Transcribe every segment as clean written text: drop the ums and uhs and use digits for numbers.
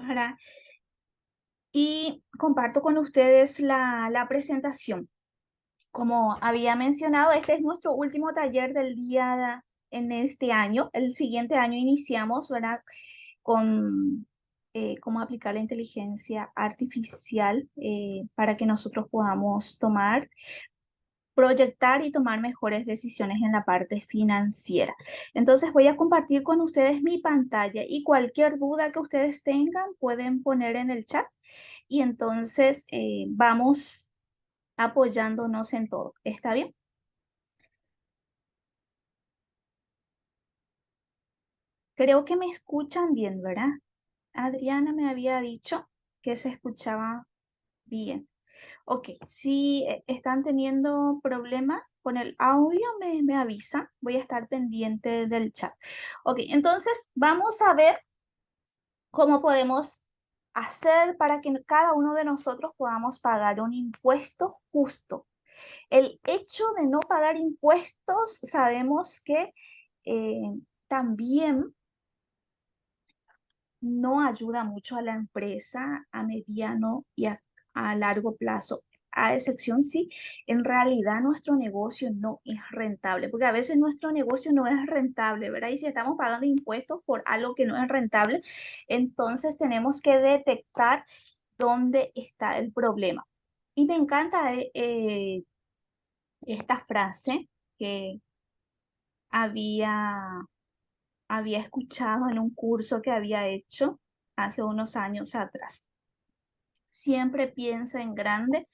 ¿verdad? Y comparto con ustedes la presentación. Como había mencionado, este es nuestro último taller del día en este año. El siguiente año iniciamos, ¿verdad? Con cómo aplicar la inteligencia artificial para que nosotros podamos proyectar y tomar mejores decisiones en la parte financiera. Entonces voy a compartir con ustedes mi pantalla y cualquier duda que ustedes tengan pueden poner en el chat y entonces vamos apoyándonos en todo. ¿Está bien? Creo que me escuchan bien, ¿verdad? Adriana me había dicho que se escuchaba bien. Ok, si están teniendo problemas con el audio, me avisan. Voy a estar pendiente del chat. Ok, entonces vamos a ver cómo podemos hacer para que cada uno de nosotros podamos pagar un impuesto justo. El hecho de no pagar impuestos, sabemos que eh, también no ayuda mucho a la empresa a mediano y a largo plazo. A excepción si en realidad nuestro negocio no es rentable, porque a veces nuestro negocio no es rentable, ¿verdad? Y si estamos pagando impuestos por algo que no es rentable, entonces tenemos que detectar dónde está el problema. Y me encanta esta frase que había, había escuchado en un curso que había hecho hace unos años atrás. Siempre piensa en grande,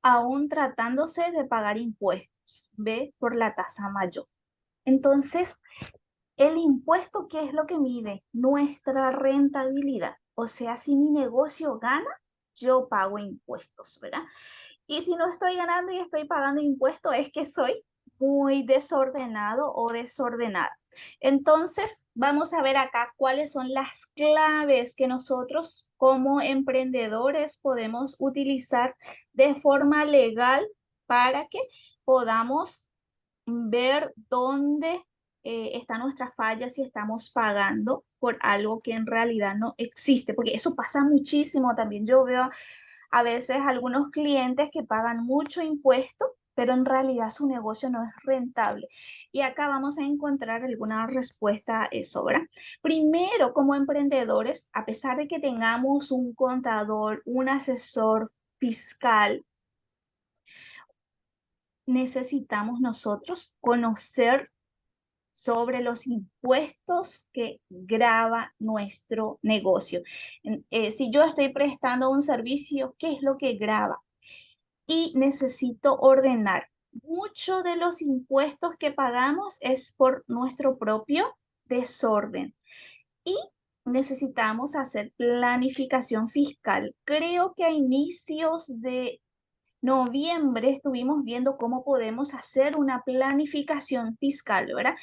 aún tratándose de pagar impuestos, ve por la tasa mayor. Entonces, el impuesto, ¿qué es lo que mide? Nuestra rentabilidad. O sea, si mi negocio gana, yo pago impuestos, ¿verdad? Y si no estoy ganando y estoy pagando impuestos, es que soy muy desordenado o desordenada. Entonces, vamos a ver acá cuáles son las claves que nosotros como emprendedores podemos utilizar de forma legal para que podamos ver dónde está nuestra falla, si estamos pagando por algo que en realidad no existe, porque eso pasa muchísimo también. Yo veo a veces algunos clientes que pagan mucho impuesto, pero en realidad su negocio no es rentable. Y acá vamos a encontrar alguna respuesta a eso, ¿verdad? Primero, como emprendedores, a pesar de que tengamos un contador, un asesor fiscal, necesitamos nosotros conocer sobre los impuestos que grava nuestro negocio. Si yo estoy prestando un servicio, ¿qué es lo que grava? Y necesito ordenar. Mucho de los impuestos que pagamos es por nuestro propio desorden y necesitamos hacer planificación fiscal. Creo que a inicios de noviembre estuvimos viendo cómo podemos hacer una planificación fiscal, ¿verdad?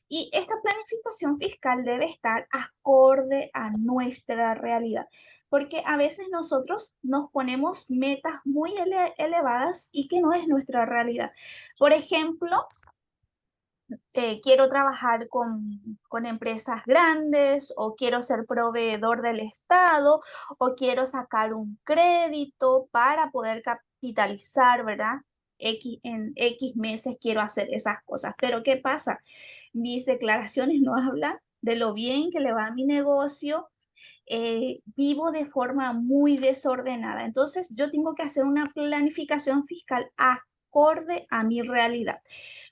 Y esta planificación fiscal debe estar acorde a nuestra realidad, porque a veces nosotros nos ponemos metas muy elevadas y que no es nuestra realidad. Por ejemplo, quiero trabajar con empresas grandes o quiero ser proveedor del Estado o quiero sacar un crédito para poder capitalizar, ¿verdad? En X meses quiero hacer esas cosas. Pero ¿qué pasa? Mis declaraciones no hablan de lo bien que le va a mi negocio. Vivo de forma muy desordenada. Entonces, yo tengo que hacer una planificación fiscal acorde a mi realidad.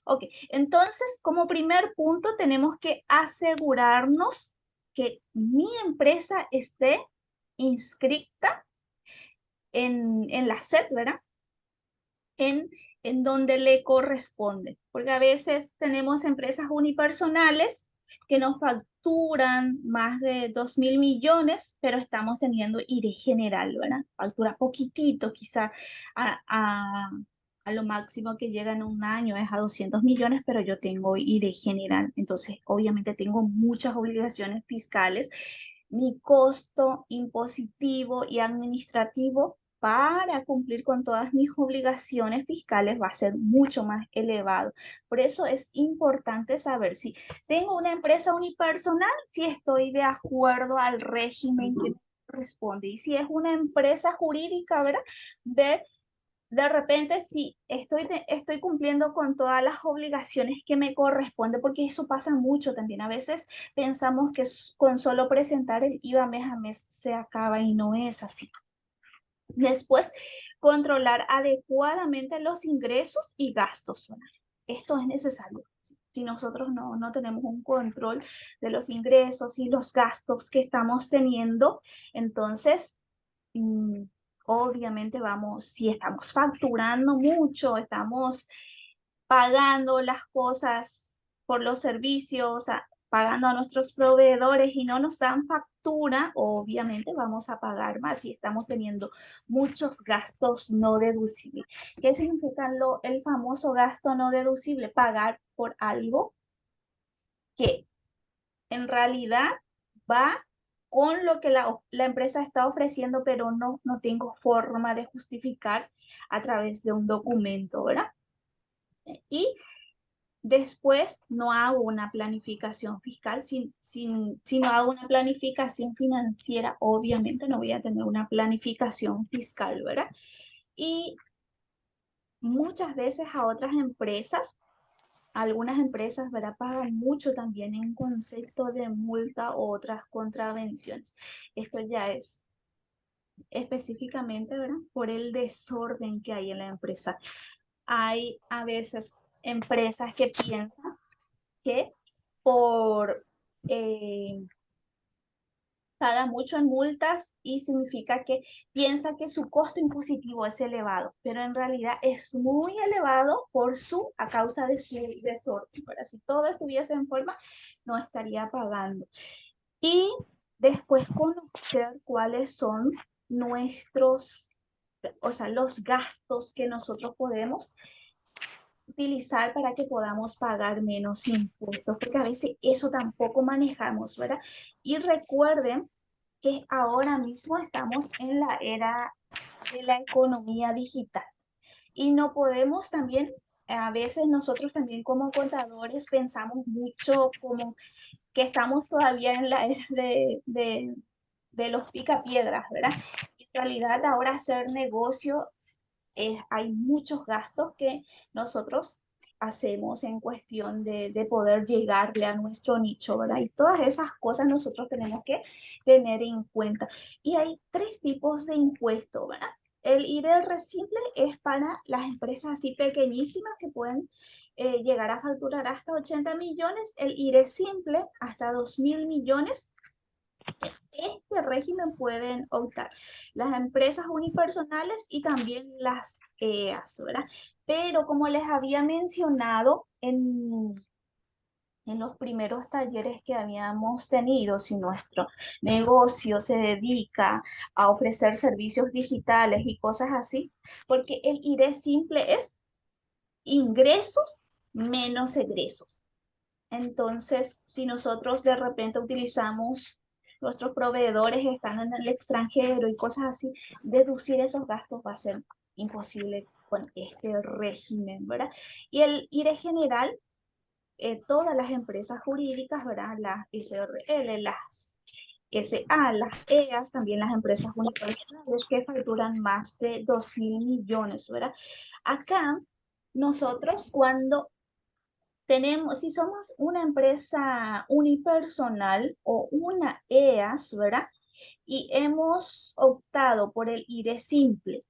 Ok, entonces como primer punto tenemos que asegurarnos que mi empresa esté inscrita en la SEP, ¿verdad? En, en donde le corresponde, porque a veces tenemos empresas unipersonales que nos facturan más de 2.000 millones, pero estamos teniendo IRE general, ¿verdad? Factura poquitito, quizá a lo máximo que llega en un año es a 200 millones, pero yo tengo IRE general, entonces obviamente tengo muchas obligaciones fiscales. Mi costo impositivo y administrativo para cumplir con todas mis obligaciones fiscales va a ser mucho más elevado. Por eso es importante saber si tengo una empresa unipersonal, si estoy de acuerdo al régimen que me corresponde. Y si es una empresa jurídica, ¿verdad? Ver de repente si estoy cumpliendo con todas las obligaciones que me corresponde, porque eso pasa mucho también. A veces pensamos que con solo presentar el IVA mes a mes se acaba y no es así. Después, controlar adecuadamente los ingresos y gastos. ¿Verdad? Esto es necesario. Si nosotros no tenemos un control de los ingresos y los gastos que estamos teniendo, entonces obviamente vamos, si estamos facturando mucho, estamos pagando las cosas por los servicios, pagando a nuestros proveedores y no nos dan factura, obviamente vamos a pagar más y estamos teniendo muchos gastos no deducibles. ¿Qué significa el famoso gasto no deducible? Pagar por algo que en realidad va con lo que la empresa está ofreciendo, pero no tengo forma de justificar a través de un documento, ¿verdad? Y después no hago una planificación fiscal, si no hago una planificación financiera, obviamente no voy a tener una planificación fiscal, ¿verdad? Y muchas veces a otras empresas, algunas empresas, ¿verdad? Pagan mucho también en concepto de multa o otras contravenciones. Esto ya es específicamente, ¿verdad? Por el desorden que hay en la empresa. Hay a veces empresas que piensan que por paga mucho en multas y significa que piensa que su costo impositivo es elevado, pero en realidad es muy elevado a causa de su desorden. Pero si todo estuviese en forma, no estaría pagando. Y después conocer cuáles son nuestros, o sea, los gastos que nosotros podemos utilizar para que podamos pagar menos impuestos, porque a veces eso tampoco manejamos, ¿verdad? Y recuerden que ahora mismo estamos en la era de la economía digital y no podemos también, a veces nosotros también como contadores pensamos mucho como que estamos todavía en la era de los picapiedras, ¿verdad? En realidad ahora hacer negocio hay muchos gastos que nosotros hacemos en cuestión de poder llegarle a nuestro nicho, ¿verdad? Y todas esas cosas nosotros tenemos que tener en cuenta. Y hay tres tipos de impuestos, ¿verdad? El IRR simple es para las empresas así pequeñísimas que pueden llegar a facturar hasta 80 millones, el IRE simple hasta 2.000 millones. Este régimen pueden optar las empresas unipersonales y también las EAS, ¿verdad? Pero como les había mencionado en los primeros talleres que habíamos tenido, si nuestro negocio se dedica a ofrecer servicios digitales y cosas así, porque el IRE simple es ingresos menos egresos. Entonces, si nosotros de repente utilizamos, nuestros proveedores están en el extranjero y cosas así, deducir esos gastos va a ser imposible con este régimen, ¿verdad? Y el IRE general, todas las empresas jurídicas, ¿verdad? Las SRL, las SA, las EAS, también las empresas unipersonales que facturan más de 2.000 millones, ¿verdad? Acá, nosotros cuando si somos una empresa unipersonal o una EAS, ¿verdad? Y hemos optado por el IRE simple.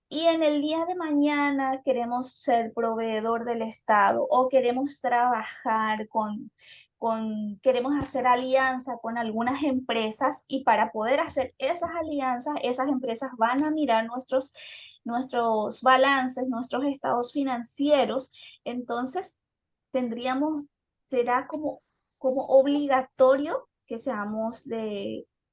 Y en el día de mañana queremos ser proveedor del Estado o queremos trabajar queremos hacer alianza con algunas empresas y para poder hacer esas alianzas, esas empresas van a mirar nuestros balances, nuestros estados financieros. Entonces, tendríamos, será como obligatorio que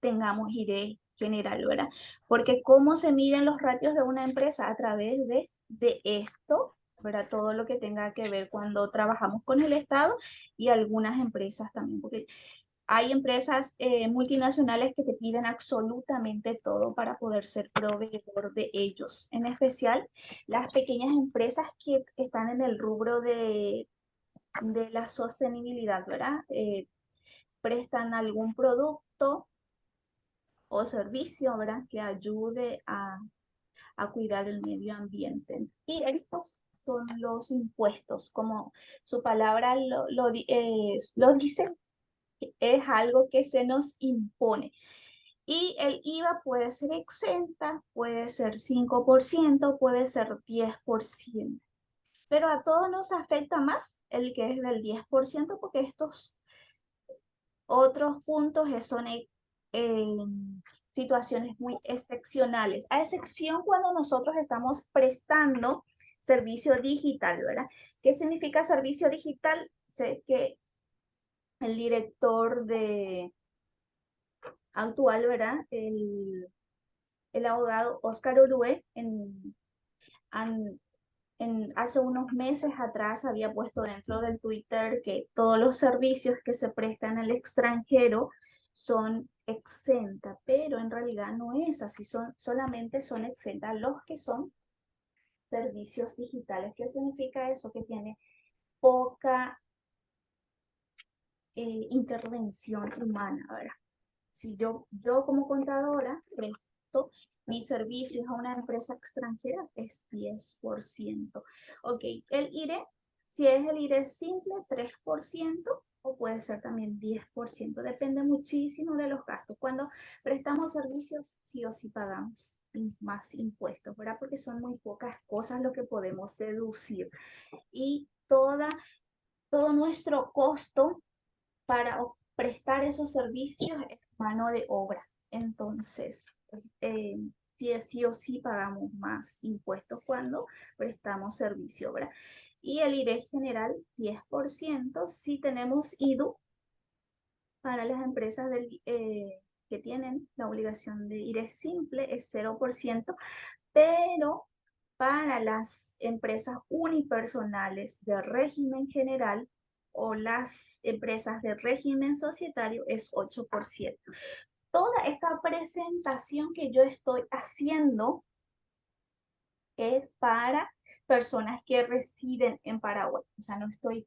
tengamos IRE general, ¿verdad? Porque cómo se miden los ratios de una empresa a través de esto, ¿verdad? Todo lo que tenga que ver cuando trabajamos con el Estado y algunas empresas también, porque hay empresas multinacionales que te piden absolutamente todo para poder ser proveedor de ellos. En especial, las pequeñas empresas que están en el rubro de la sostenibilidad, ¿verdad? Prestan algún producto o servicio, ¿verdad? Que ayude a cuidar el medio ambiente. Y estos son los impuestos, como su palabra lo dice, es algo que se nos impone. Y el IVA puede ser exenta, puede ser 5%, puede ser 10%. Pero a todos nos afecta más el que es del 10% porque estos otros puntos son situaciones muy excepcionales, a excepción cuando nosotros estamos prestando servicio digital, ¿verdad? ¿Qué significa servicio digital? Sé que el director actual, ¿verdad? El abogado Oscar Urue hace unos meses atrás había puesto dentro del Twitter que todos los servicios que se prestan al extranjero son exentas, pero en realidad no es así, solamente son exentas los que son servicios digitales. ¿Qué significa eso? Que tiene poca intervención humana, ¿verdad? Si yo como contadora presto mis servicios a una empresa extranjera, es 10%. Ok, el IRE, si es el IRE simple, 3%, o puede ser también 10%. Depende muchísimo de los gastos. Cuando prestamos servicios, sí o sí pagamos más impuestos, ¿verdad? Porque son muy pocas cosas lo que podemos deducir. Y todo nuestro costo para prestar esos servicios es mano de obra. Entonces, eh, sí o sí pagamos más impuestos cuando prestamos servicio, ¿verdad? Y el IRE general, 10%. Si tenemos IDU para las empresas que tienen la obligación de IRE simple, es 0%, pero para las empresas unipersonales de régimen general o las empresas de régimen societario es 8%. Toda esta presentación que yo estoy haciendo es para personas que residen en Paraguay. O sea, no estoy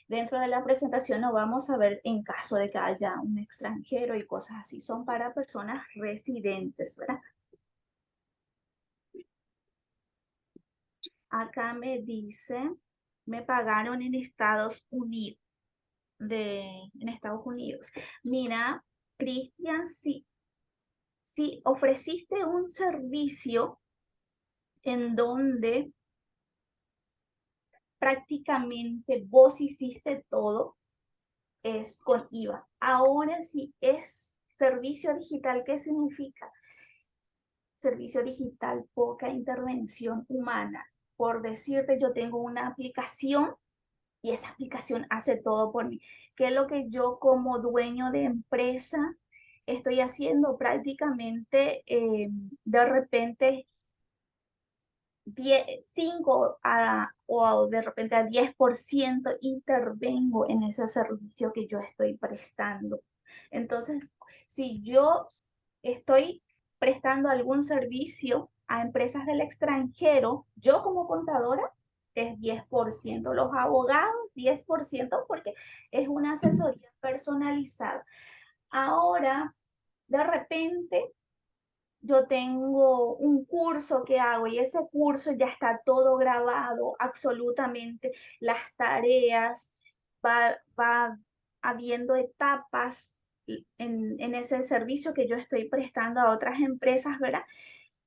dentro de la presentación, no vamos a ver en caso de que haya un extranjero y cosas así. Son para personas residentes, ¿verdad? Acá me dice, me pagaron en Estados Unidos, en Estados Unidos. Mira, Cristian, si ofreciste un servicio en donde prácticamente vos hiciste todo, es con IVA. Ahora si es servicio digital, ¿qué significa? Servicio digital, poca intervención humana. Por decirte, yo tengo una aplicación y esa aplicación hace todo por mí. ¿Qué es lo que yo como dueño de empresa estoy haciendo? Prácticamente de repente 5 o de repente a 10% intervengo en ese servicio que yo estoy prestando. Entonces, si yo estoy prestando algún servicio a empresas del extranjero, yo como contadora es 10%, los abogados 10% porque es una asesoría personalizada. Ahora, de repente, yo tengo un curso que hago y ese curso ya está todo grabado, absolutamente las tareas, va habiendo etapas en ese servicio que yo estoy prestando a otras empresas, ¿verdad?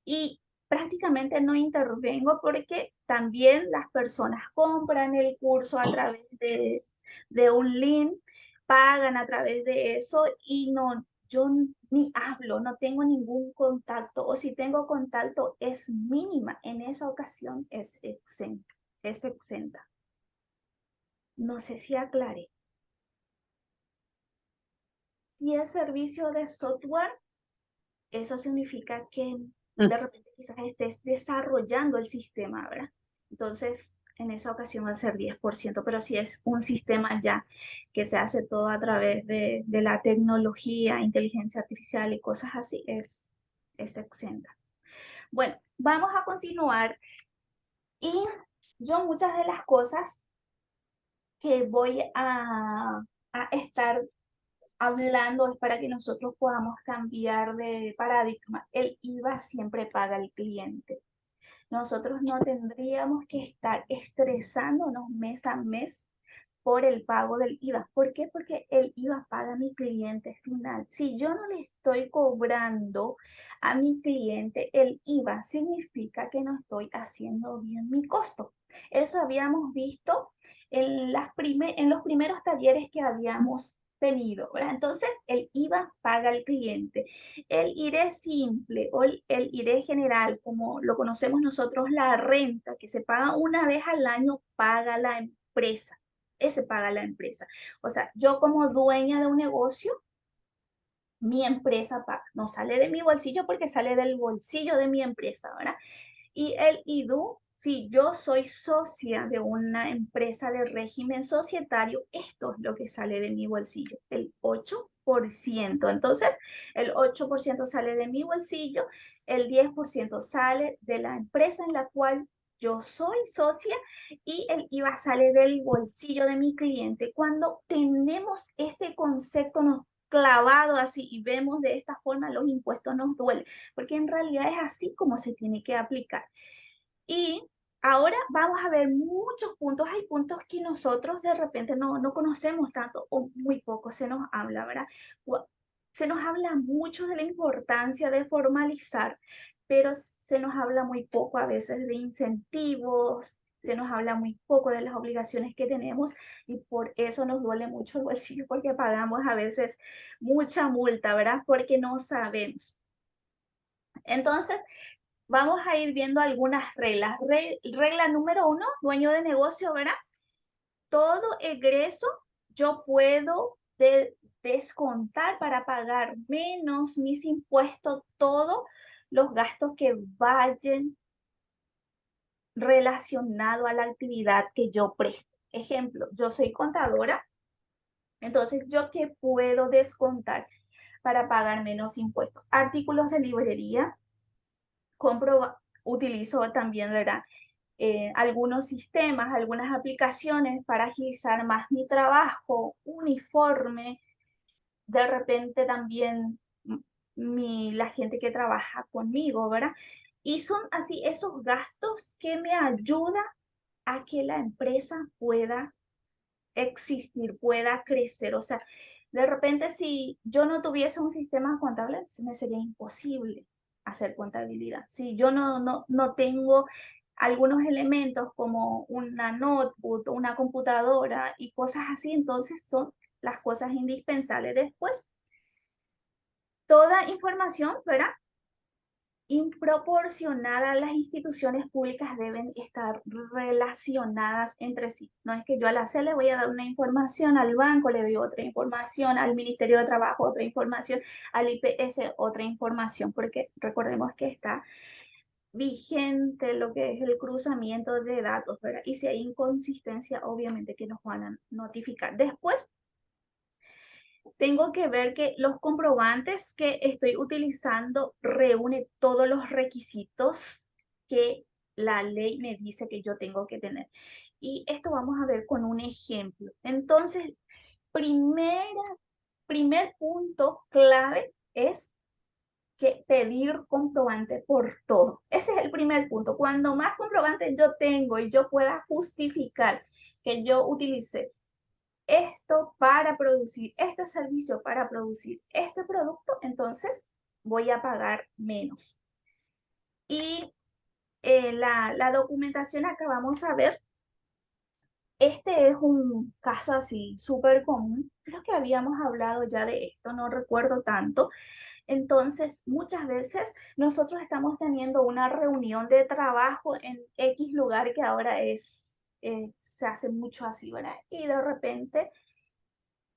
Y prácticamente no intervengo porque también las personas compran el curso a través de un link, pagan a través de eso y no, yo ni hablo, no tengo ningún contacto o si tengo contacto es mínima. En esa ocasión es exenta, es exenta. No sé si aclaré. Si es servicio de software, eso significa que de repente quizás estés desarrollando el sistema, ¿verdad? Entonces, en esa ocasión va a ser 10%, pero si es un sistema ya que se hace todo a través de la tecnología, inteligencia artificial y cosas así, es exenta. Bueno, vamos a continuar y yo muchas de las cosas que voy a estar hablando es para que nosotros podamos cambiar de paradigma. El IVA siempre paga el cliente. Nosotros no tendríamos que estar estresándonos mes a mes por el pago del IVA. ¿Por qué? Porque el IVA paga mi cliente final. Si yo no le estoy cobrando a mi cliente el IVA, significa que no estoy haciendo bien mi costo. Eso habíamos visto en los primeros talleres que habíamos tenido, ¿verdad? Entonces, el IVA paga al cliente. El IRE simple o el IRE general, como lo conocemos nosotros, la renta que se paga una vez al año, paga la empresa. Ese paga la empresa. O sea, yo como dueña de un negocio, mi empresa paga. No sale de mi bolsillo porque sale del bolsillo de mi empresa, ¿verdad? Y el IDU, si yo soy socia de una empresa de régimen societario, esto es lo que sale de mi bolsillo, el 8%. Entonces, el 8% sale de mi bolsillo, el 10% sale de la empresa en la cual yo soy socia y el IVA sale del bolsillo de mi cliente. Cuando tenemos este concepto nos clavado así y vemos de esta forma los impuestos nos duelen, porque en realidad es así como se tiene que aplicar. Y ahora vamos a ver muchos puntos. Hay puntos que nosotros de repente no conocemos tanto o muy poco se nos habla, ¿verdad? Se nos habla mucho de la importancia de formalizar, pero se nos habla muy poco a veces de incentivos, se nos habla muy poco de las obligaciones que tenemos y por eso nos duele mucho el bolsillo porque pagamos a veces mucha multa, ¿verdad? Porque no sabemos. Entonces, vamos a ir viendo algunas reglas. Regla número 1, dueño de negocio, ¿verdad? Todo egreso yo puedo descontar para pagar menos mis impuestos, todos los gastos que vayan relacionados a la actividad que yo presto. Ejemplo, yo soy contadora, entonces yo qué puedo descontar para pagar menos impuestos. Artículos de librería, compro, utilizo también, ¿verdad? Algunos sistemas, algunas aplicaciones para agilizar más mi trabajo, uniforme, de repente también la gente que trabaja conmigo, ¿verdad? Y son así esos gastos que me ayudan a que la empresa pueda existir, pueda crecer. O sea, de repente si yo no tuviese un sistema contable, me sería imposible hacer contabilidad. Si yo no tengo algunos elementos como una notebook, una computadora y cosas así, entonces son las cosas indispensables. Después, toda información, ¿verdad? Improporcionada a las instituciones públicas deben estar relacionadas entre sí. No es que yo a la C le voy a dar una información, al banco le doy otra información, al Ministerio de Trabajo otra información, al IPS otra información, porque recordemos que está vigente lo que es el cruzamiento de datos, ¿verdad? Y si hay inconsistencia, obviamente que nos van a notificar. Después, tengo que ver que los comprobantes que estoy utilizando reúne todos los requisitos que la ley me dice que yo tengo que tener. Y esto vamos a ver con un ejemplo. Entonces, primer punto clave es que pedir comprobante por todo. Ese es el primer punto. Cuando más comprobantes yo tengo y yo pueda justificar que yo utilicé esto para producir este servicio, para producir este producto, entonces voy a pagar menos. Y la documentación acá vamos a ver, este es un caso así súper común, creo que habíamos hablado ya de esto, no recuerdo tanto. Entonces, muchas veces nosotros estamos teniendo una reunión de trabajo en X lugar que ahora se hace mucho así, ¿verdad? Y de repente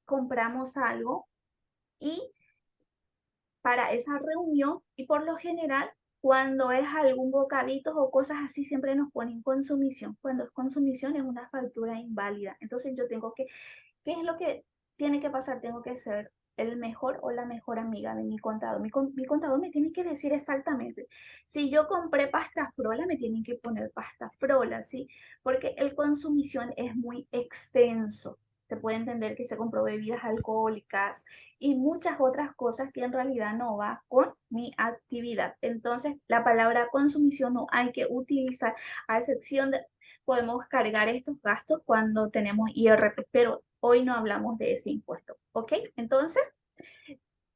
compramos algo y para esa reunión y por lo general cuando es algún bocadito o cosas así siempre nos ponen consumición. Cuando es consumición es una factura inválida. Entonces yo tengo que, ¿qué es lo que tiene que pasar? Tengo que ser el mejor o la mejor amiga de mi contador. Mi contador me tiene que decir exactamente. Si yo compré pasta frola, me tienen que poner pasta frola, ¿sí? Porque el consumición es muy extenso. se puede entender que se compró bebidas alcohólicas y muchas otras cosas que en realidad no va con mi actividad. Entonces, la palabra consumición no hay que utilizar, a excepción de, podemos cargar estos gastos cuando tenemos IRP, pero hoy no hablamos de ese impuesto, ¿ok? Entonces,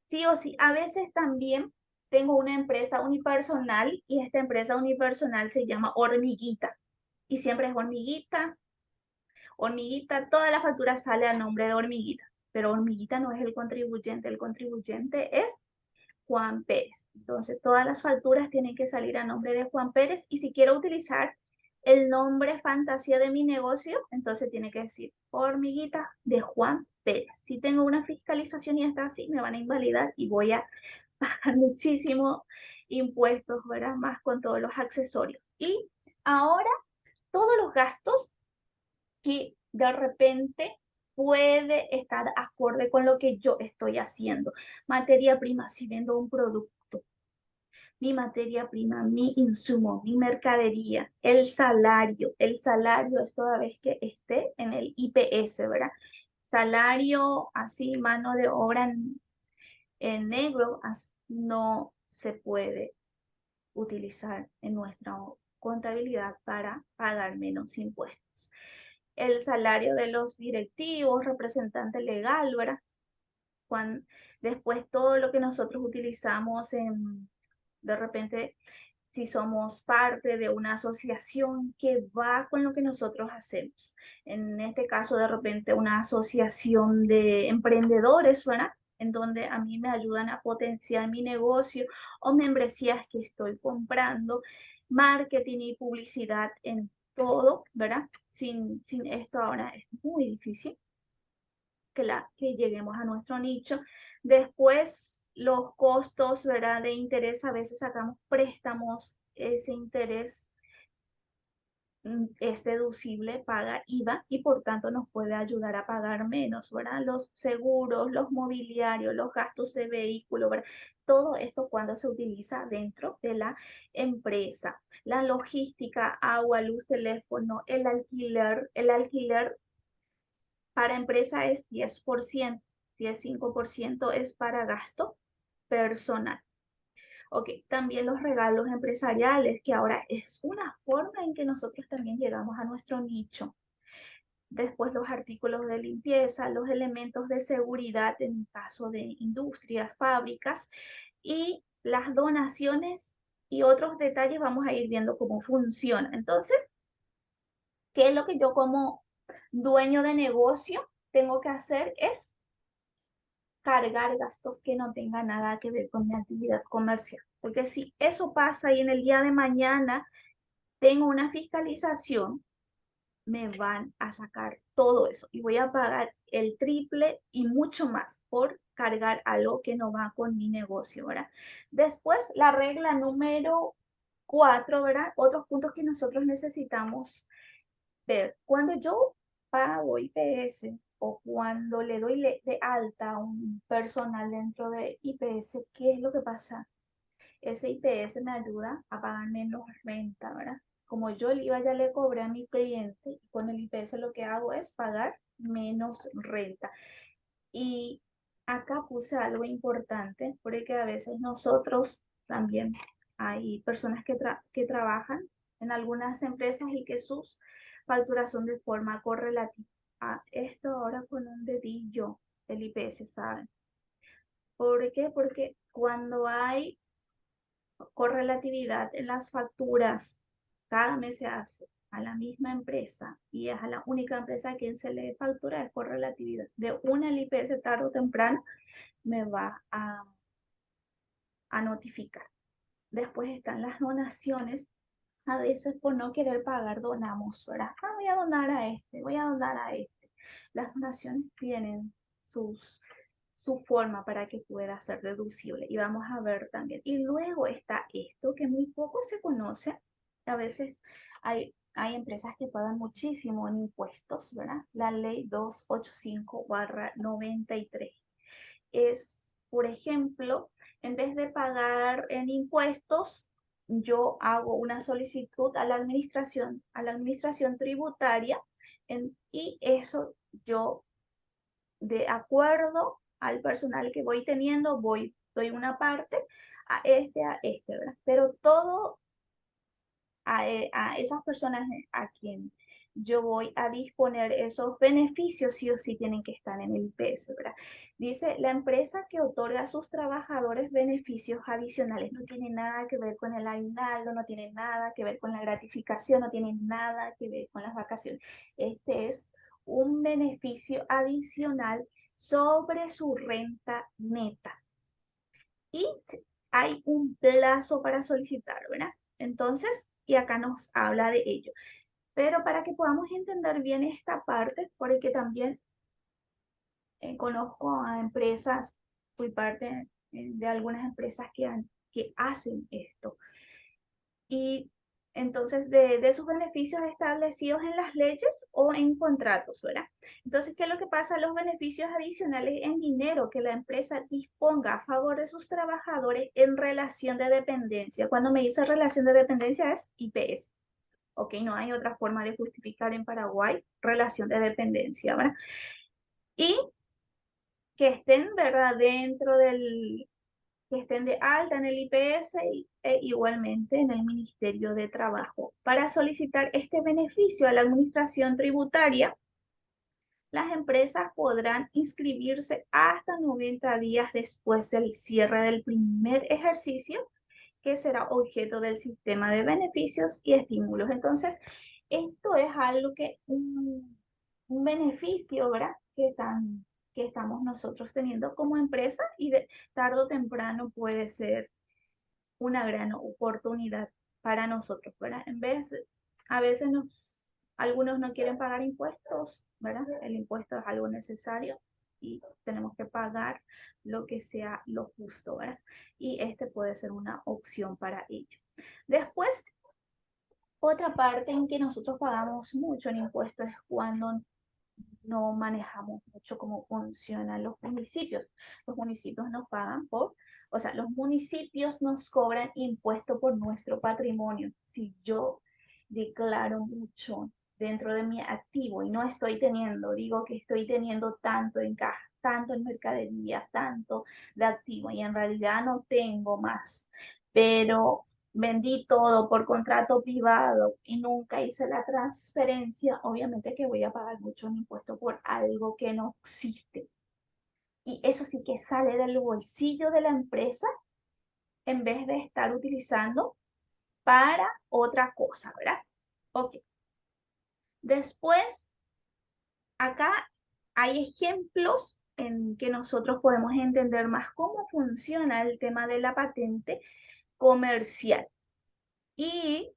sí o sí, a veces también tengo una empresa unipersonal y esta empresa unipersonal se llama Hormiguita y siempre es Hormiguita, Hormiguita, toda la factura sale a nombre de Hormiguita, pero Hormiguita no es el contribuyente es Juan Pérez. Entonces, todas las facturas tienen que salir a nombre de Juan Pérez y si quiero utilizar el nombre fantasía de mi negocio, entonces tiene que decir Hormiguita de Juan Pérez. Si tengo una fiscalización y está así, me van a invalidar y voy a pagar muchísimo impuestos, ¿verdad? Más con todos los accesorios. Y ahora, todos los gastos que de repente puede estar acorde con lo que yo estoy haciendo. Materia prima, si vendo un producto, mi materia prima, mi insumo, mi mercadería, el salario es toda vez que esté en el IPS, ¿verdad? Salario, así, mano de obra en negro, no se puede utilizar en nuestra contabilidad para pagar menos impuestos. El salario de los directivos, representante legal, ¿verdad? Cuando, después todo lo que nosotros utilizamos de repente, si somos parte de una asociación que va con lo que nosotros hacemos. En este caso, de repente, una asociación de emprendedores, ¿verdad? En donde a mí me ayudan a potenciar mi negocio o membresías que estoy comprando, marketing y publicidad en todo, ¿verdad? Sin esto ahora es muy difícil que lleguemos a nuestro nicho. Después, los costos, ¿verdad? De interés, a veces sacamos préstamos, ese interés es deducible, paga IVA y por tanto nos puede ayudar a pagar menos, ¿verdad? Los seguros, los mobiliarios, los gastos de vehículo, ¿verdad? Todo esto cuando se utiliza dentro de la empresa. La logística, agua, luz, teléfono, el alquiler para empresa es 10%, 5% es para gasto personal. Ok, también los regalos empresariales, que ahora es una forma en que nosotros también llegamos a nuestro nicho. Después los artículos de limpieza, los elementos de seguridad en caso de industrias, fábricas y las donaciones y otros detalles vamos a ir viendo cómo funciona. Entonces, ¿qué es lo que yo como dueño de negocio tengo que hacer? Es cargar gastos que no tengan nada que ver con mi actividad comercial. Porque si eso pasa y en el día de mañana tengo una fiscalización, me van a sacar todo eso y voy a pagar el triple y mucho más por cargar algo que no va con mi negocio, ¿verdad? Después, la regla número 4, ¿verdad? Otros puntos que nosotros necesitamos ver. Cuando yo pago IPS o cuando le doy de alta a un personal dentro de IPS, ¿qué es lo que pasa? Ese IPS me ayuda a pagar menos renta, ¿verdad? Como yo el IVA ya le cobré a mi cliente, con el IPS lo que hago es pagar menos renta. Y acá puse algo importante, porque a veces nosotros también hay personas que trabajan en algunas empresas y que sus facturas son de forma correlativa. A esto ahora con un dedillo el IPS, ¿saben? ¿Por qué? Porque cuando hay correlatividad en las facturas, cada mes se hace a la misma empresa y es a la única empresa a quien se le factura es correlatividad. De una el IPS tarde o temprano me va a notificar. Después están las donaciones. A veces por no querer pagar donamos, ¿verdad? Ah, voy a donar a este, voy a donar a este. Las donaciones tienen su forma para que pueda ser deducible y vamos a ver también. Y luego está esto que muy poco se conoce. A veces hay empresas que pagan muchísimo en impuestos, ¿verdad? La ley 285/93 es, por ejemplo, en vez de pagar en impuestos, yo hago una solicitud a la administración tributaria y eso yo de acuerdo al personal que voy teniendo, doy una parte a este, ¿verdad? Pero todo a esas personas a quien yo voy a disponer esos beneficios, sí o sí tienen que estar en el IPS, ¿verdad? Dice, la empresa que otorga a sus trabajadores beneficios adicionales no tiene nada que ver con el aguinaldo, no tiene nada que ver con la gratificación, no tiene nada que ver con las vacaciones. Este es un beneficio adicional sobre su renta neta. Y hay un plazo para solicitar, ¿verdad? Entonces, y acá nos habla de ello. Pero para que podamos entender bien esta parte, porque también conozco a empresas, fui parte de algunas empresas que hacen esto. Y entonces de sus beneficios establecidos en las leyes o en contratos, ¿verdad? Entonces, ¿qué es lo que pasa? Los beneficios adicionales en dinero que la empresa disponga a favor de sus trabajadores en relación de dependencia. Cuando me dice relación de dependencia es IPS. Ok, no hay otra forma de justificar en Paraguay relación de dependencia, ¿verdad? Y que estén, ¿verdad? Dentro del, que estén de alta en el IPS e igualmente en el Ministerio de Trabajo. Para solicitar este beneficio a la administración tributaria, las empresas podrán inscribirse hasta 90 días después del cierre del primer ejercicio, que será objeto del sistema de beneficios y estímulos. Entonces, esto es algo que, un beneficio, ¿verdad? Que estamos nosotros teniendo como empresa y de tarde o temprano puede ser una gran oportunidad para nosotros, ¿verdad? A veces algunos no quieren pagar impuestos, ¿verdad? El impuesto es algo necesario y tenemos que pagar lo que sea lo justo, ¿verdad? Y este puede ser una opción para ello. Después, otra parte en que nosotros pagamos mucho en impuestos es cuando no manejamos mucho cómo funcionan los municipios. Los municipios nos pagan o sea, los municipios nos cobran impuesto por nuestro patrimonio. Si yo declaro mucho dentro de mi activo y no estoy teniendo, digo que estoy teniendo tanto en caja, tanto en mercaderías, tanto de activo y en realidad no tengo más, pero vendí todo por contrato privado y nunca hice la transferencia, obviamente que voy a pagar mucho impuesto por algo que no existe. Y eso sí que sale del bolsillo de la empresa en vez de estar utilizando para otra cosa, ¿verdad? Ok. Después, acá hay ejemplos en que nosotros podemos entender más cómo funciona el tema de la patente comercial. Y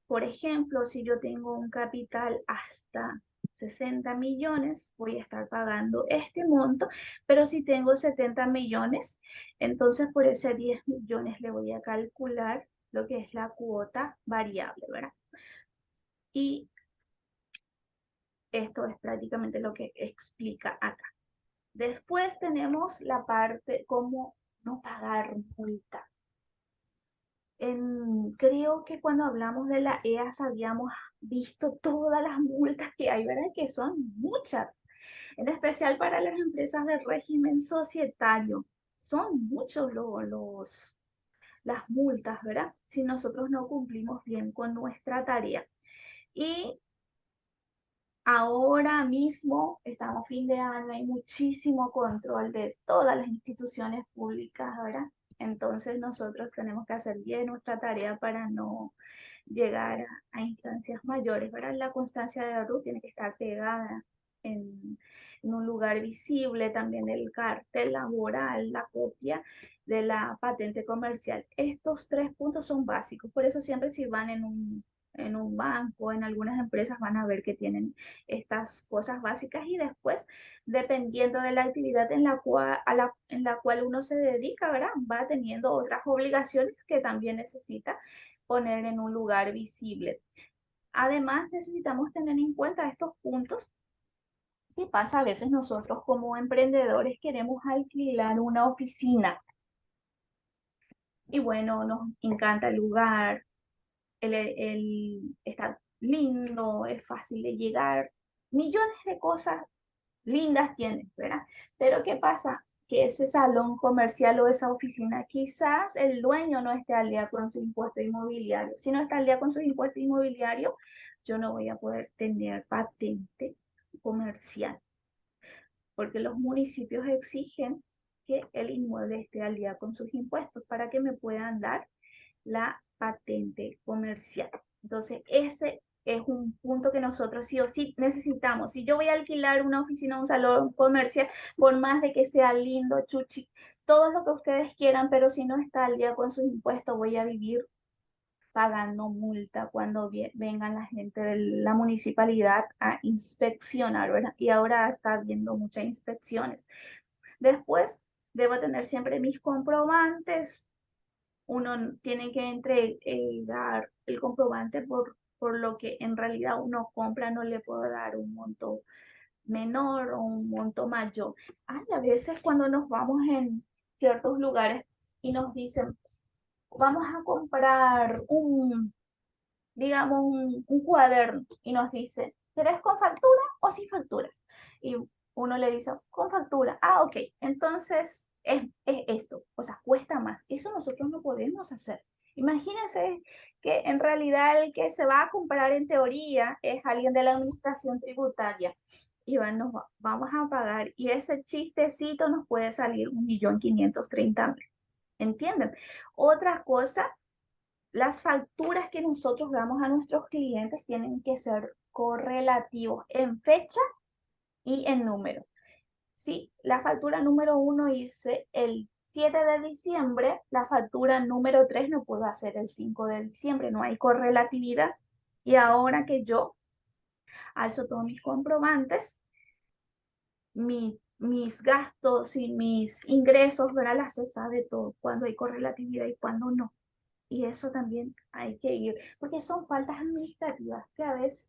por ejemplo, si yo tengo un capital hasta 60 millones, voy a estar pagando este monto, pero si tengo 70 millones, entonces por ese 10 millones le voy a calcular lo que es la cuota variable, ¿verdad? Y esto es prácticamente lo que explica acá. Después tenemos la parte cómo no pagar multa. Creo que cuando hablamos de la EAS habíamos visto todas las multas que hay, ¿verdad? Que son muchas, en especial para las empresas del régimen societario. Son muchos las multas, ¿verdad? Si nosotros no cumplimos bien con nuestra tarea. Y ahora mismo, estamos fin de año, hay muchísimo control de todas las instituciones públicas, ¿verdad? Entonces nosotros tenemos que hacer bien nuestra tarea para no llegar a instancias mayores, ¿verdad? La constancia de RUT tiene que estar pegada en un lugar visible, también el cartel laboral, la copia de la patente comercial. Estos tres puntos son básicos, por eso siempre si van en un banco, en algunas empresas van a ver que tienen estas cosas básicas y después, dependiendo de la actividad en la cual uno se dedica, ¿verdad? Va teniendo otras obligaciones que también necesita poner en un lugar visible. Además, necesitamos tener en cuenta estos puntos. ¿Qué pasa? A veces nosotros como emprendedores queremos alquilar una oficina y bueno, nos encanta el lugar, está lindo, es fácil de llegar, millones de cosas lindas tiene, ¿verdad? Pero ¿qué pasa? Que ese salón comercial o esa oficina, quizás el dueño no esté al día con su impuesto inmobiliario. Si no está al día con su impuesto inmobiliario, yo no voy a poder tener patente comercial, porque los municipios exigen que el inmueble esté al día con sus impuestos para que me puedan dar la patente comercial. Entonces, ese es un punto que nosotros sí o sí necesitamos. Si yo voy a alquilar una oficina o un salón comercial, por más de que sea lindo, chuchi, todo lo que ustedes quieran, pero si no está al día con sus impuestos, voy a vivir pagando multa cuando vengan la gente de la municipalidad a inspeccionar, ¿verdad? Y ahora está habiendo muchas inspecciones. Después, debo tener siempre mis comprobantes. Uno tiene que entregar el comprobante por lo que en realidad uno compra, no le puedo dar un monto menor o un monto mayor. Hay a veces cuando nos vamos en ciertos lugares y nos dicen, vamos a comprar digamos, un cuaderno y nos dice, ¿querés con factura o sin factura? Y uno le dice, con factura. Ah, ok, entonces es esto, o sea, cuesta más. Eso nosotros no podemos hacer. Imagínense que en realidad el que se va a comprar en teoría es alguien de la administración tributaria y vamos a pagar y ese chistecito nos puede salir 1.530.000. ¿Entienden? Otra cosa, las facturas que nosotros damos a nuestros clientes tienen que ser correlativos en fecha y en número. Si la factura número 1 hice el 7 de diciembre, la factura número 3 no puedo hacer el 5 de diciembre, no hay correlatividad. Y ahora que yo alzo todos mis comprobantes, mis gastos y mis ingresos, ¿verdad? La se sabe todo, cuando hay correlatividad y cuando no. Y eso también hay que ir, porque son faltas administrativas que a veces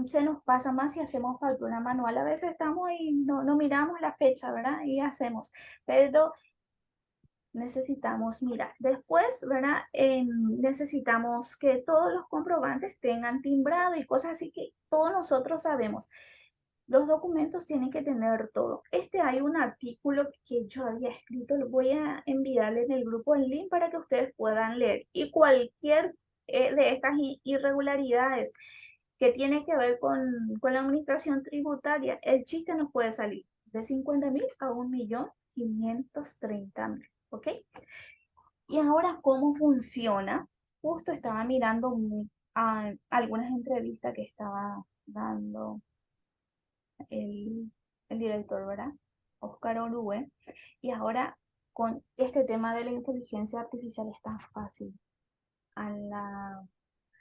se nos pasa más si hacemos factura manual. A veces estamos y no miramos la fecha, ¿verdad? Y hacemos, pero necesitamos mirar. Después, ¿verdad? Necesitamos que todos los comprobantes tengan timbrado y cosas así que todos nosotros sabemos. Los documentos tienen que tener todo. Hay un artículo que yo había escrito, lo voy a enviarle en el grupo en link para que ustedes puedan leer. Y cualquier de estas irregularidades que tiene que ver con la administración tributaria, el chiste nos puede salir de 50.000 a 1.530.000. ¿Ok? Y ahora, ¿cómo funciona? Justo estaba mirando algunas entrevistas que estaba dando el, el director, ¿verdad? Oscar Orue. Y ahora con este tema de la inteligencia artificial es tan fácil a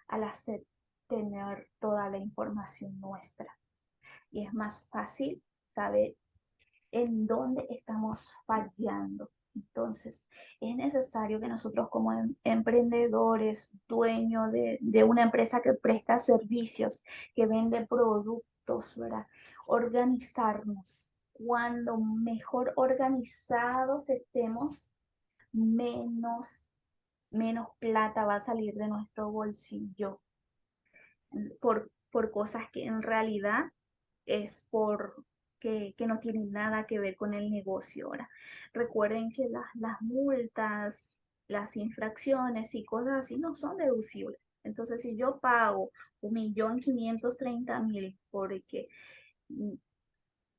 al hacer tener toda la información nuestra. Y es más fácil saber en dónde estamos fallando. Entonces, es necesario que nosotros como emprendedores, dueños de una empresa que presta servicios, que vende productos, ¿verdad? Organizarnos. Cuando mejor organizados estemos, menos, menos plata va a salir de nuestro bolsillo por cosas que en realidad es que no tienen nada que ver con el negocio. Ahora, recuerden que las multas, las infracciones y cosas así no son deducibles. Entonces, si yo pago 1.530.000 porque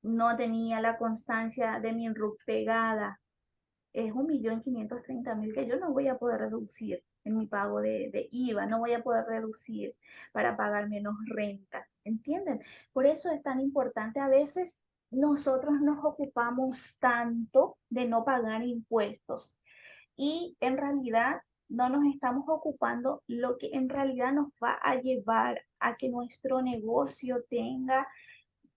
no tenía la constancia de mi RUC pegada, es 1.530.000 que yo no voy a poder reducir en mi pago de IVA, no voy a poder reducir para pagar menos renta, ¿entienden? Por eso es tan importante, a veces nosotros nos ocupamos tanto de no pagar impuestos y en realidad no nos estamos ocupando lo que en realidad nos va a llevar a que nuestro negocio tenga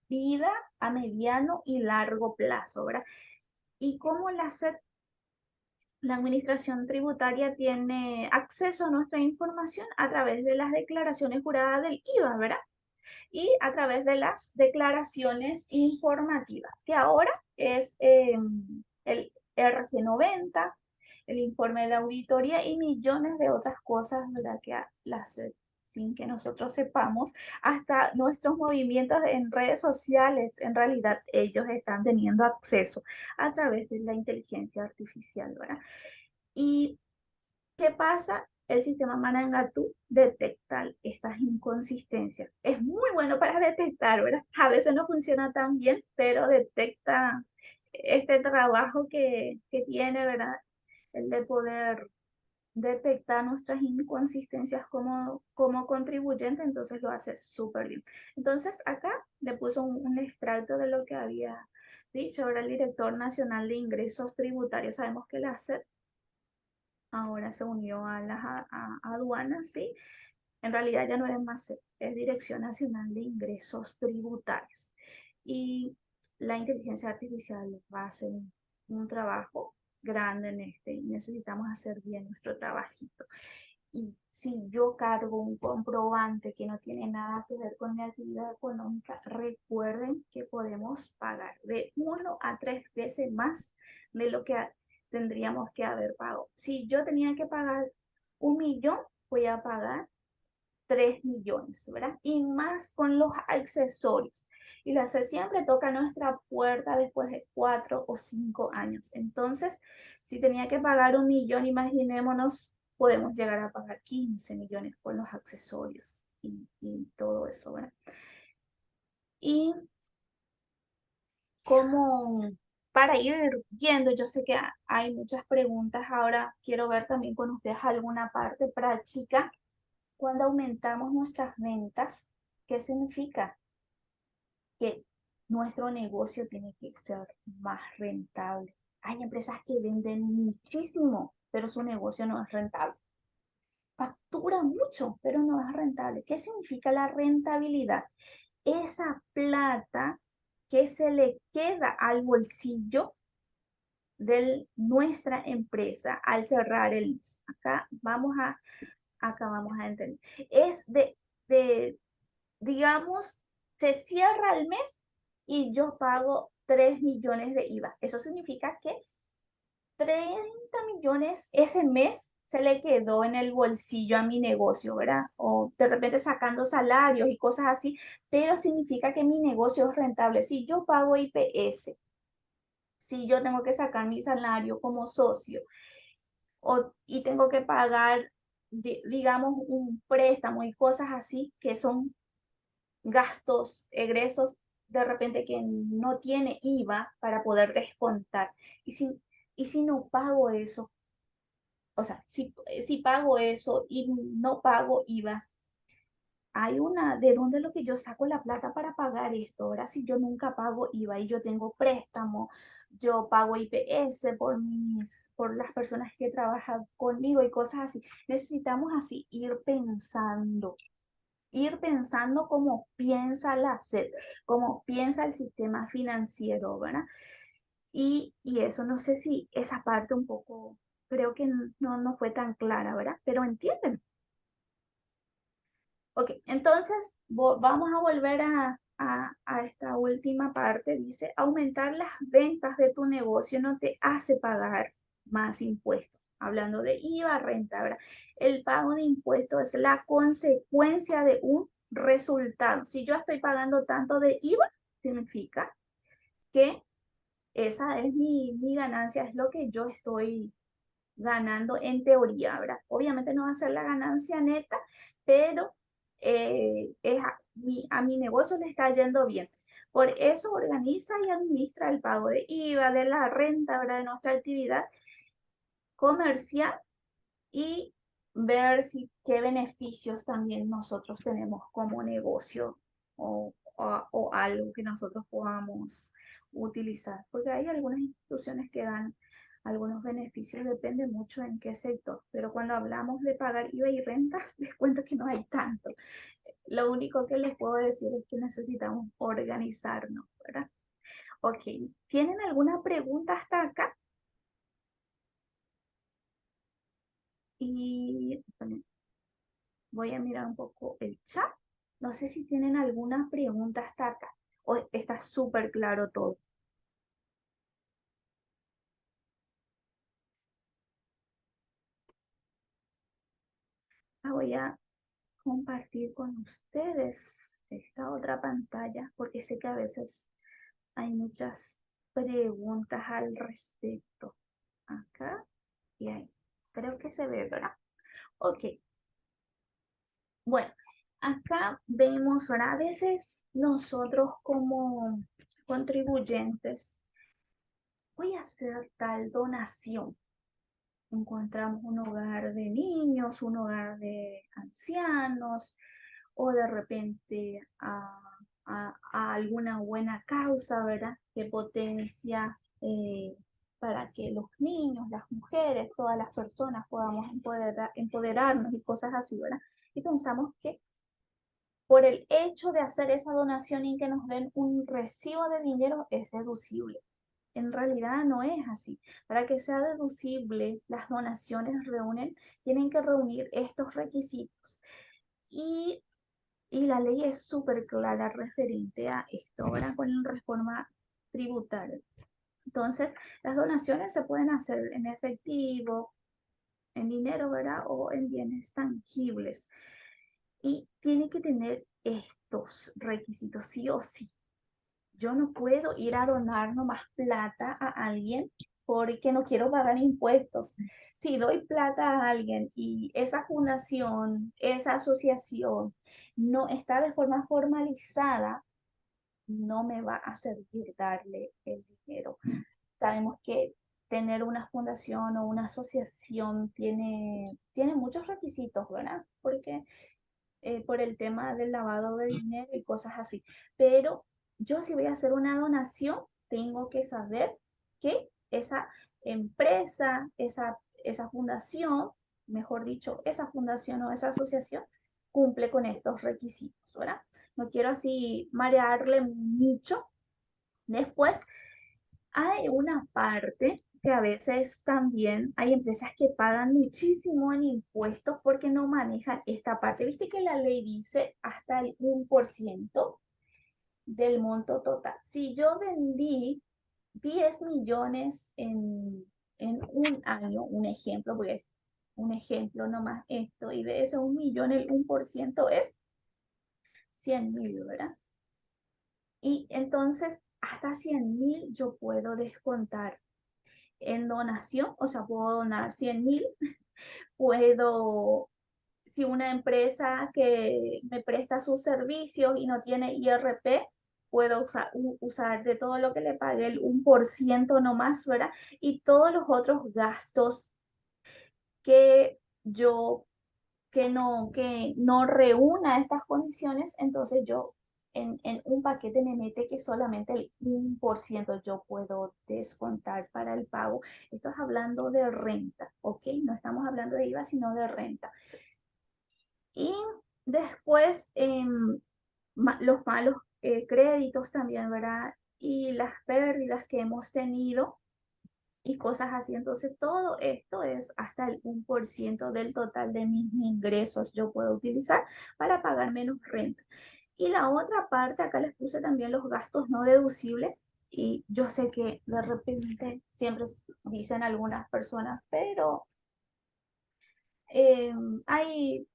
vida a mediano y largo plazo, ¿verdad? Y cómo la administración tributaria tiene acceso a nuestra información a través de las declaraciones juradas del IVA, ¿verdad? Y a través de las declaraciones informativas, que ahora es el RG90, el informe de la auditoría y millones de otras cosas, ¿verdad? Que la sin que nosotros sepamos, hasta nuestros movimientos en redes sociales, en realidad ellos están teniendo acceso a través de la inteligencia artificial, ¿verdad? ¿Y qué pasa? El sistema Manangatú detecta estas inconsistencias. Es muy bueno para detectar, ¿verdad? A veces no funciona tan bien, pero detecta este trabajo que tiene, ¿verdad? El de poder detectar nuestras inconsistencias como contribuyente, entonces lo hace súper bien. Entonces acá le puso un extracto de lo que había dicho ahora el director nacional de ingresos tributarios. Sabemos que la SED ahora se unió a las aduanas, ¿sí? En realidad ya no es más SED, es Dirección Nacional de Ingresos Tributarios. Y la inteligencia artificial va a hacer un trabajo grande en este y necesitamos hacer bien nuestro trabajito. Y si yo cargo un comprobante que no tiene nada que ver con mi actividad económica, recuerden que podemos pagar de 1 a 3 veces más de lo que tendríamos que haber pagado. Si yo tenía que pagar 1 millón, voy a pagar 3 millones, ¿verdad? Y más con los accesorios. Y la C siempre toca nuestra puerta después de 4 o 5 años. Entonces, si tenía que pagar 1 millón, imaginémonos, podemos llegar a pagar 15 millones con los accesorios y todo eso, ¿verdad? Y como para ir viendo, yo sé que hay muchas preguntas, ahora quiero ver también con ustedes alguna parte práctica. Cuando aumentamos nuestras ventas, ¿qué significa? Que nuestro negocio tiene que ser más rentable. Hay empresas que venden muchísimo, pero su negocio no es rentable. Factura mucho, pero no es rentable. ¿Qué significa la rentabilidad? Esa plata que se le queda al bolsillo de nuestra empresa al cerrar el mes. Acá vamos a entender. Es de digamos, se cierra el mes y yo pago 3 millones de IVA. Eso significa que 30 millones ese mes se le quedó en el bolsillo a mi negocio, ¿verdad? O de repente sacando salarios y cosas así, pero significa que mi negocio es rentable. Si yo pago IPS, si yo tengo que sacar mi salario como socio y tengo que pagar, digamos, un préstamo y cosas así que son gastos, egresos, de repente que no tiene IVA para poder descontar. Y si, y si no pago eso, o sea, si pago eso y no pago IVA, hay ¿de dónde es lo que yo saco la plata para pagar esto? Ahora, si yo nunca pago IVA y yo tengo préstamo, yo pago IPS por las personas que trabajan conmigo y cosas así. Necesitamos así ir pensando cómo piensa la SED, cómo piensa el sistema financiero, ¿verdad? Y eso, no sé si esa parte un poco, creo que no fue tan clara, ¿verdad? Pero entienden. Ok, entonces vamos a volver a esta última parte. Dice, aumentar las ventas de tu negocio no te hace pagar más impuestos. Hablando de IVA, renta, ¿verdad? El pago de impuestos es la consecuencia de un resultado. Si yo estoy pagando tanto de IVA, significa que esa es mi ganancia, es lo que yo estoy ganando en teoría, ¿verdad? Obviamente no va a ser la ganancia neta, pero a mi negocio le está yendo bien. Por eso organiza y administra el pago de IVA, de la renta, ¿verdad? De nuestra actividad comercial y ver si qué beneficios también nosotros tenemos como negocio o algo que nosotros podamos utilizar, porque hay algunas instituciones que dan algunos beneficios, depende mucho en qué sector, pero cuando hablamos de pagar IVA y renta, les cuento que no hay tanto. Lo único que les puedo decir es que necesitamos organizarnos, ¿verdad? Ok, ¿tienen alguna pregunta hasta acá? Y voy a mirar un poco el chat. No sé si tienen alguna pregunta hasta acá o está súper claro todo. Ah, compartir con ustedes esta otra pantalla porque sé que a veces hay muchas preguntas al respecto. Acá y ahí. Creo que se ve, ¿verdad? Ok. Bueno, acá vemos, ¿verdad? A veces nosotros como contribuyentes, voy a hacer tal donación. Encontramos un hogar de niños, un hogar de ancianos, o de repente a alguna buena causa, ¿verdad? Que potencia para que los niños, las mujeres, todas las personas podamos empoderarnos y cosas así, ¿verdad? Y pensamos que por el hecho de hacer esa donación y que nos den un recibo de dinero es deducible. En realidad no es así. Para que sea deducible, las donaciones tienen que reunir estos requisitos. Y, y la ley es súper clara referente a esto, ahora con la reforma tributaria. Entonces, las donaciones se pueden hacer en efectivo, en dinero, ¿verdad? O en bienes tangibles. Y tiene que tener estos requisitos, sí o sí. Yo no puedo ir a donar nomás plata a alguien porque no quiero pagar impuestos. Si doy plata a alguien y esa fundación, esa asociación no está de forma formalizada, no me va a servir darle el dinero. Sabemos que tener una fundación o una asociación tiene muchos requisitos, ¿verdad? Porque por el tema del lavado de dinero y cosas así. Pero yo si voy a hacer una donación, tengo que saber que esa empresa, esa fundación, mejor dicho, esa fundación o esa asociación cumple con estos requisitos, ¿verdad? No quiero así marearle mucho. Después hay una parte que a veces también hay empresas que pagan muchísimo en impuestos porque no manejan esta parte. Viste que la ley dice hasta el 1% del monto total. Si yo vendí 10 millones en un año, un ejemplo, porque un ejemplo nomás esto, y de ese 1 millón, el 1% es 100.000, ¿verdad? Y entonces hasta 100.000 yo puedo descontar en donación, o sea, puedo donar 100.000, puedo, si una empresa que me presta sus servicios y no tiene IRP, puedo usar de todo lo que le pague el 1% nomás, ¿verdad? Y todos los otros gastos que yo que no reúna estas condiciones, entonces yo en un paquete me mete que solamente el 1% yo puedo descontar para el pago. Esto es hablando de renta, ¿ok? No estamos hablando de IVA, sino de renta. Y después los malos créditos también, ¿verdad? Y las pérdidas que hemos tenido y cosas así. Entonces, todo esto es hasta el 1% del total de mis ingresos yo puedo utilizar para pagar menos renta. Y la otra parte, acá les puse también los gastos no deducibles. Y yo sé que de repente siempre dicen algunas personas, pero hay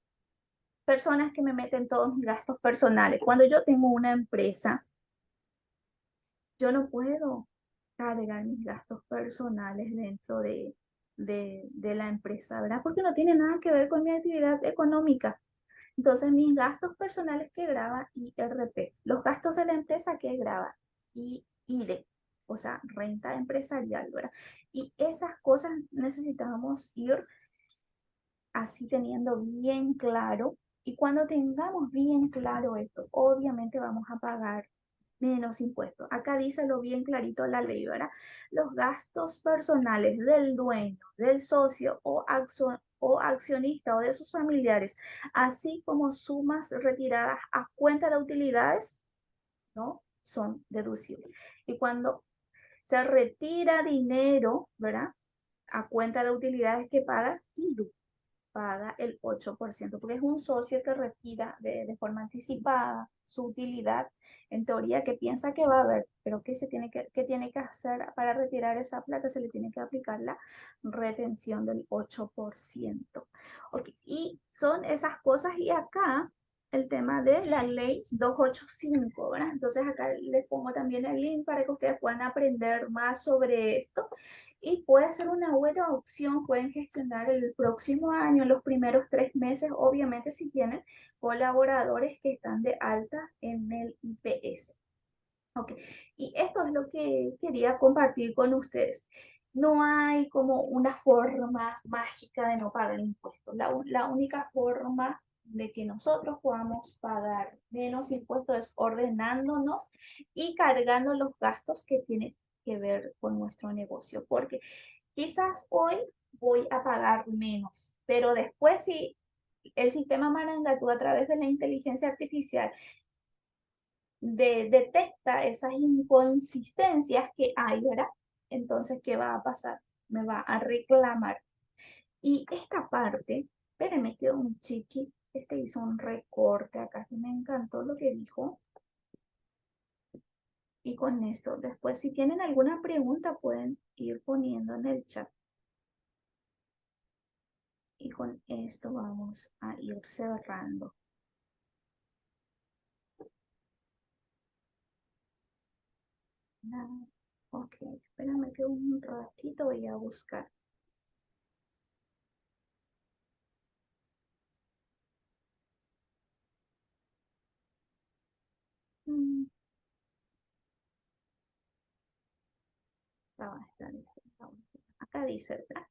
personas que me meten todos mis gastos personales. Cuando yo tengo una empresa, yo no puedo cargar mis gastos personales dentro de la empresa, ¿verdad? Porque no tiene nada que ver con mi actividad económica. Entonces, mis gastos personales que graba IRP, los gastos de la empresa que graba IID, o sea, renta empresarial, ¿verdad? Y esas cosas necesitamos ir así teniendo bien claro. Y cuando tengamos bien claro esto, obviamente vamos a pagar menos impuestos. Acá dice lo bien clarito la ley, ¿verdad? Los gastos personales del dueño, del socio o accionista o de sus familiares, así como sumas retiradas a cuenta de utilidades, no son deducibles. Y cuando se retira dinero, ¿verdad? A cuenta de utilidades que paga IRU, paga el 8%, porque es un socio que retira de forma anticipada su utilidad, en teoría que piensa que va a haber, pero ¿qué tiene que hacer para retirar esa plata? Se le tiene que aplicar la retención del 8%. Okay. Y son esas cosas, y acá el tema de la ley 285, ¿verdad? Entonces acá les pongo también el link para que ustedes puedan aprender más sobre esto, y puede ser una buena opción. Pueden gestionar el próximo año, los primeros 3 meses, obviamente si tienen colaboradores que están de alta en el IPS. Ok, y esto es lo que quería compartir con ustedes. No hay como una forma mágica de no pagar impuestos. La única forma de que nosotros podamos pagar menos impuestos es ordenándonos y cargando los gastos que tienen que ver con nuestro negocio. Porque quizás hoy voy a pagar menos, pero después si el sistema Marangatú a través de la inteligencia artificial detecta esas inconsistencias que hay, ¿verdad? Entonces, ¿qué va a pasar? Me va a reclamar. Y esta parte, espérenme, quedó un chiqui, hizo un recorte acá, que me encantó lo que dijo. Y con esto, después, si tienen alguna pregunta, pueden ir poniendo en el chat. Y con esto vamos a ir cerrando. Ok, espérame que un ratito voy a buscar. Mm, acá dice, ¿verdad?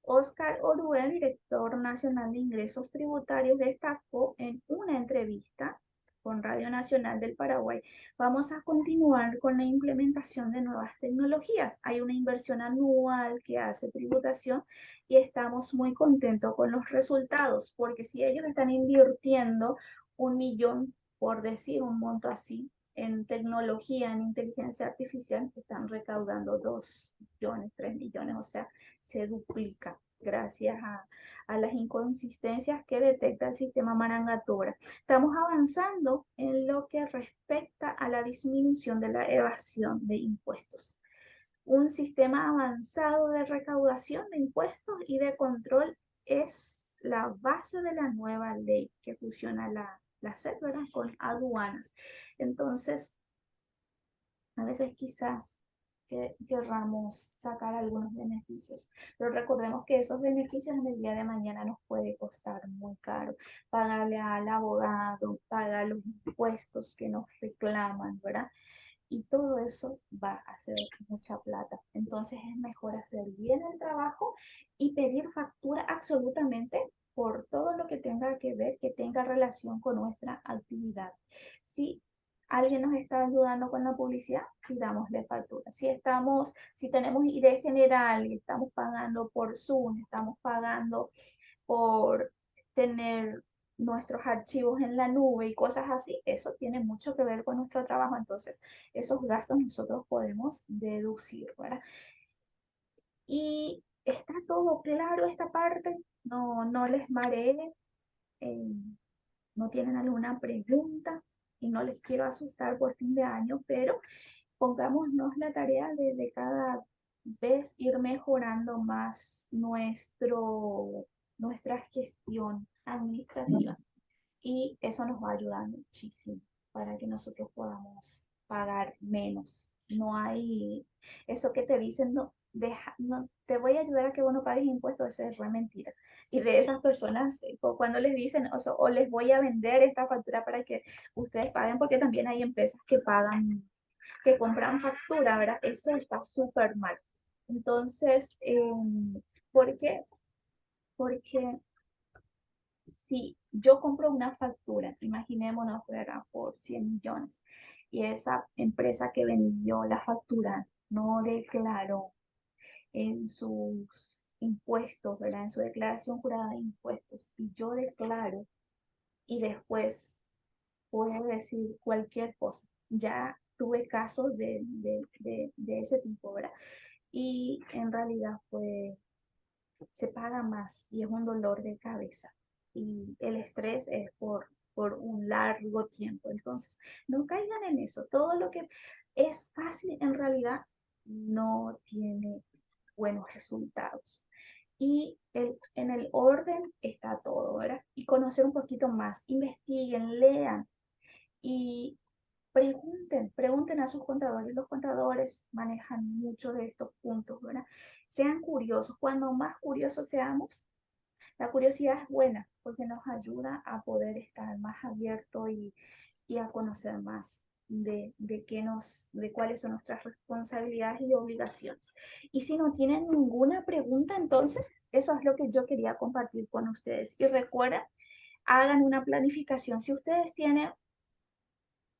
Óscar Orué, director nacional de ingresos tributarios, destacó en una entrevista con Radio Nacional del Paraguay: vamos a continuar con la implementación de nuevas tecnologías. Hay una inversión anual que hace tributación y estamos muy contentos con los resultados, porque si ellos están invirtiendo 1 millón, por decir un monto así, en tecnología, en inteligencia artificial, están recaudando 2 millones, 3 millones, o sea, se duplica gracias a las inconsistencias que detecta el sistema Marangatura. Estamos avanzando en lo que respecta a la disminución de la evasión de impuestos. Un sistema avanzado de recaudación de impuestos y de control es la base de la nueva ley que fusiona la SED, ¿verdad?, con aduanas. Entonces, a veces quizás querramos sacar algunos beneficios, pero recordemos que esos beneficios en el día de mañana nos puede costar muy caro. Pagarle al abogado, pagar los impuestos que nos reclaman, ¿verdad? Y todo eso va a ser mucha plata. Entonces es mejor hacer bien el trabajo y pedir factura absolutamente por todo lo que tenga que ver, que tenga relación con nuestra actividad. Si alguien nos está ayudando con la publicidad, pidámosle factura. Si tenemos ID general y estamos pagando por Zoom, estamos pagando por tener nuestros archivos en la nube y cosas así, eso tiene mucho que ver con nuestro trabajo. Entonces, esos gastos nosotros podemos deducir, ¿verdad? Y está todo claro esta parte, no les mareé, eh, no tienen alguna pregunta, y no les quiero asustar por fin de año, pero pongámonos la tarea de cada vez ir mejorando más nuestra gestión administrativa, y eso nos va a ayudar muchísimo para que nosotros podamos pagar menos. No hay eso que te dicen, no, no, te voy a ayudar a que vos no pagues impuestos, eso es re mentira. Y de esas personas, cuando les dicen, o les voy a vender esta factura para que ustedes paguen, porque también hay empresas que pagan, que compran factura, ¿verdad? Eso está súper mal. Entonces, ¿por qué? Porque si yo compro una factura, imaginémonos, ¿verdad?, por 100 millones, y esa empresa que vendió la factura no declaró en sus impuestos, ¿verdad?, en su declaración jurada de impuestos, y yo declaro, y después puedo decir cualquier cosa. Ya tuve casos de ese tipo, ¿verdad? Y en realidad fue se paga más y es un dolor de cabeza. Y el estrés es por un largo tiempo. Entonces, no caigan en eso. Todo lo que es fácil en realidad no tiene buenos resultados. Y en el orden está todo, ¿verdad? Y conocer un poquito más, investiguen, lean y pregunten a sus contadores. Los contadores manejan mucho de estos puntos, ¿verdad? Sean curiosos. Cuando más curiosos seamos, la curiosidad es buena porque nos ayuda a poder estar más abiertos y a conocer más de cuáles son nuestras responsabilidades y obligaciones. Y si no tienen ninguna pregunta, entonces eso es lo que yo quería compartir con ustedes. Y recuerden, hagan una planificación. Si ustedes tienen,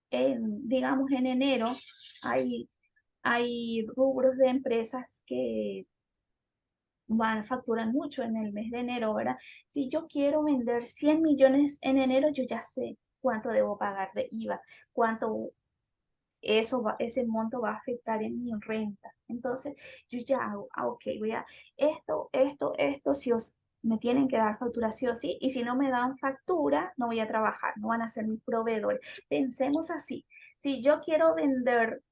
digamos, en enero, hay rubros de empresas que facturan mucho en el mes de enero, ¿verdad? Si yo quiero vender 100 millones en enero, yo ya sé cuánto debo pagar de IVA, cuánto ese monto va a afectar en mi renta. Entonces, yo ya hago, ok, voy a esto, si os, me tienen que dar factura sí o sí, y si no me dan factura, no voy a trabajar, no van a ser mis proveedores. Pensemos así, si yo quiero vender,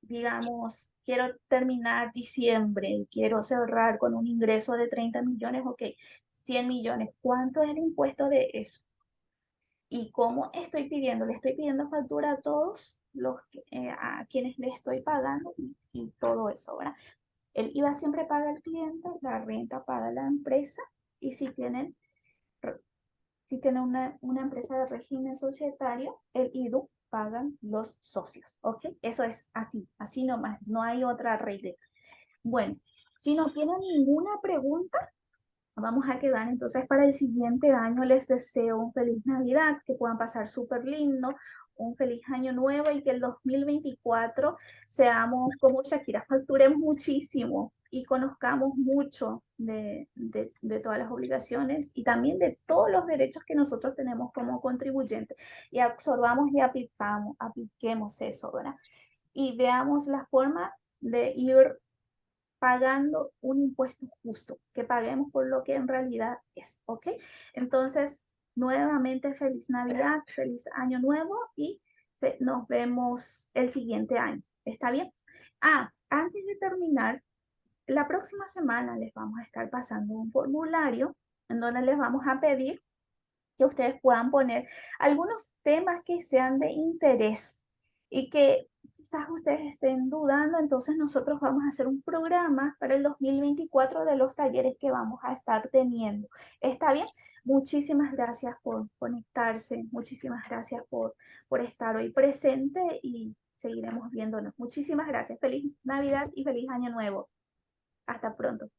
digamos, quiero terminar diciembre y quiero cerrar con un ingreso de 30 millones, ok, 100 millones, ¿cuánto es el impuesto de eso? ¿Y cómo estoy pidiendo? Le estoy pidiendo factura a todos a quienes le estoy pagando y todo eso, ¿verdad? El IVA siempre paga el cliente, la renta paga la empresa y si tienen una empresa de régimen societario, el IDU pagan los socios, ¿ok? Eso es así nomás, no hay otra regla. Bueno, si no tienen ninguna pregunta, vamos a quedar entonces para el siguiente año. Les deseo un feliz Navidad, que puedan pasar súper lindo, un feliz año nuevo y que el 2024 seamos como Shakira, facturemos muchísimo y conozcamos mucho de todas las obligaciones y también de todos los derechos que nosotros tenemos como contribuyentes y absorbamos y apliquemos eso, ¿verdad? Y veamos la forma de ir pagando un impuesto justo, que paguemos por lo que en realidad es, ¿ok? Entonces, nuevamente feliz Navidad, feliz Año Nuevo y nos vemos el siguiente año. ¿Está bien? Antes de terminar, la próxima semana les vamos a estar pasando un formulario en donde les vamos a pedir que ustedes puedan poner algunos temas que sean de interés y que quizás ustedes estén dudando, entonces nosotros vamos a hacer un programa para el 2024 de los talleres que vamos a estar teniendo. ¿Está bien? Muchísimas gracias por conectarse, muchísimas gracias por estar hoy presente y seguiremos viéndonos. Muchísimas gracias. Feliz Navidad y feliz Año Nuevo. Hasta pronto.